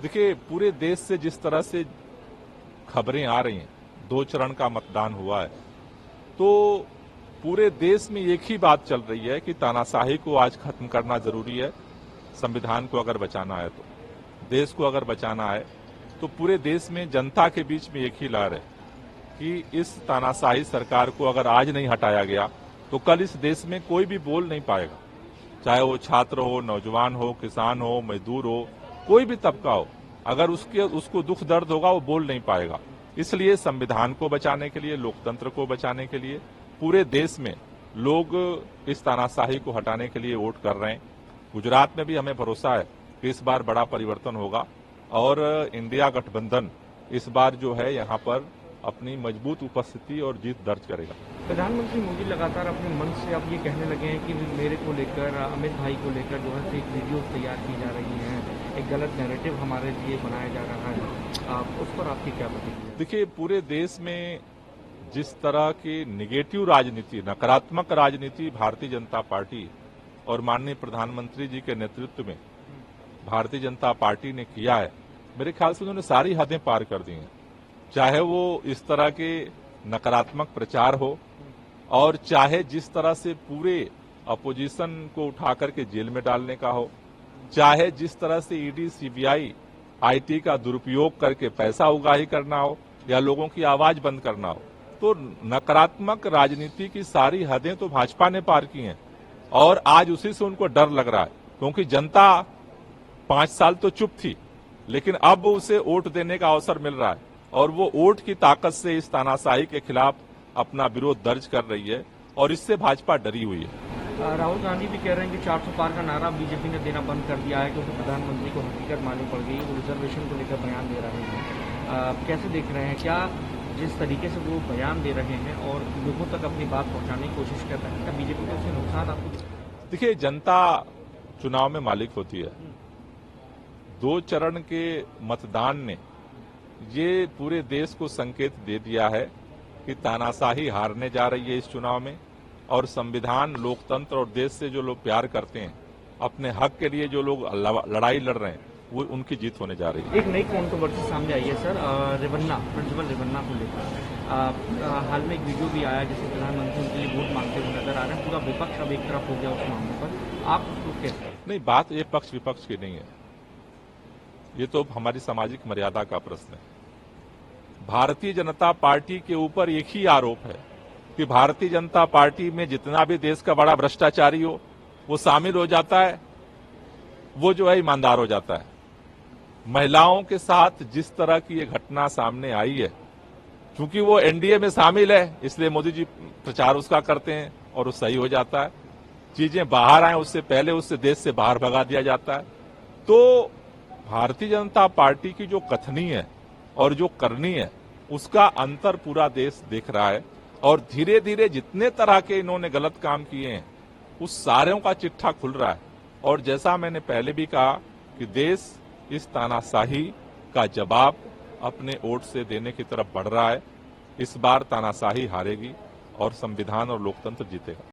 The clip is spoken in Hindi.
देखिए, पूरे देश से जिस तरह से खबरें आ रही हैं, 2 चरण का मतदान हुआ है, तो पूरे देश में एक ही बात चल रही है कि तानाशाही को आज खत्म करना जरूरी है। संविधान को अगर बचाना है तो, देश को अगर बचाना है तो पूरे देश में जनता के बीच में एक ही लहर है कि इस तानाशाही सरकार को अगर आज नहीं हटाया गया तो कल इस देश में कोई भी बोल नहीं पाएगा। चाहे वो छात्र हो, नौजवान हो, किसान हो, मजदूर हो, कोई भी तबका हो, अगर उसको दुख दर्द होगा वो बोल नहीं पाएगा। इसलिए संविधान को बचाने के लिए, लोकतंत्र को बचाने के लिए पूरे देश में लोग इस तानाशाही को हटाने के लिए वोट कर रहे हैं। गुजरात में भी हमें भरोसा है कि इस बार बड़ा परिवर्तन होगा और इंडिया गठबंधन इस बार जो है यहाँ पर अपनी मजबूत उपस्थिति और जीत दर्ज करेगा। प्रधानमंत्री मोदी लगातार अपने मन से अब ये कहने लगे हैं कि मेरे को लेकर, अमित भाई को लेकर जो है फेक वीडियोस तैयार की जा रही हैं, एक गलत नैरेटिव हमारे लिए बनाया जा रहा है। उस पर आपकी क्या प्रतिक्रिया? देखिए, पूरे देश में जिस तरह की निगेटिव राजनीति, नकारात्मक राजनीति भारतीय जनता पार्टी और माननीय प्रधानमंत्री जी के नेतृत्व में भारतीय जनता पार्टी ने किया है, मेरे ख्याल से उन्होंने सारी हदें पार कर दी हैं। चाहे वो इस तरह के नकारात्मक प्रचार हो और चाहे जिस तरह से पूरे अपोजिशन को उठा करके जेल में डालने का हो, चाहे जिस तरह से ईडी, सीबीआई, आईटी का दुरुपयोग करके पैसा उगाही करना हो या लोगों की आवाज बंद करना हो, तो नकारात्मक राजनीति की सारी हदें तो भाजपा ने पार की हैं और आज उसी से उनको डर लग रहा है, क्योंकि जनता 5 साल तो चुप थी, लेकिन अब उसे वोट देने का अवसर मिल रहा है और वो वोट की ताकत से इस तानाशाही के खिलाफ अपना विरोध दर्ज कर रही है और इससे भाजपा डरी हुई है। राहुल गांधी भी कह रहे हैं कि 400 पार का नारा बीजेपी ने देना बंद कर दिया है क्योंकि प्रधानमंत्री को हकीकत मालूम पड़ गई, वो रिजर्वेशन को लेकर बयान दे रहे हैं। कैसे देख रहे हैं? क्या जिस तरीके से वो बयान दे रहे हैं और लोगों तक अपनी बात पहुंचाने की कोशिश कर रहे हैं, क्या बीजेपी को उससे नुकसान आपको? देखिए, जनता चुनाव में मालिक होती है। 2 चरण के मतदान ने ये पूरे देश को संकेत दे दिया है कि तानाशाही हारने जा रही है इस चुनाव में और संविधान, लोकतंत्र और देश से जो लोग प्यार करते हैं, अपने हक के लिए जो लोग लड़ाई लड़ रहे हैं, वो उनकी जीत होने जा रही है। एक नई कंट्रोवर्सी सामने आई है सर, रेवन्ना, प्रिंसिपल रेवन्ना को लेकर। हाल में एक वीडियो भी आया जिसमें प्रधानमंत्री उनके लिए वोट मांगते हुए नजर आ रहे हैं। पूरा विपक्ष अब एक तरफ हो गया उस मामले पर, आप उसको कैसे? नहीं, बात ये पक्ष विपक्ष की नहीं है, ये तो हमारी सामाजिक मर्यादा का प्रश्न है। भारतीय जनता पार्टी के ऊपर एक ही आरोप है कि भारतीय जनता पार्टी में जितना भी देश का बड़ा भ्रष्टाचारी हो वो शामिल हो जाता है, वो जो है ईमानदार हो जाता है। महिलाओं के साथ जिस तरह की ये घटना सामने आई है, क्योंकि वो एनडीए में शामिल है इसलिए मोदी जी प्रचार उसका करते हैं और वो सही हो जाता है। चीजें बाहर आए उससे पहले उससे देश से बाहर भगा दिया जाता है। तो भारतीय जनता पार्टी की जो कथनी है और जो करनी है, उसका अंतर पूरा देश देख रहा है और धीरे धीरे जितने तरह के इन्होंने गलत काम किए हैं उस सारों का चिट्ठा खुल रहा है। और जैसा मैंने पहले भी कहा कि देश इस तानाशाही का जवाब अपने वोट से देने की तरफ बढ़ रहा है। इस बार तानाशाही हारेगी और संविधान और लोकतंत्र जीतेगा।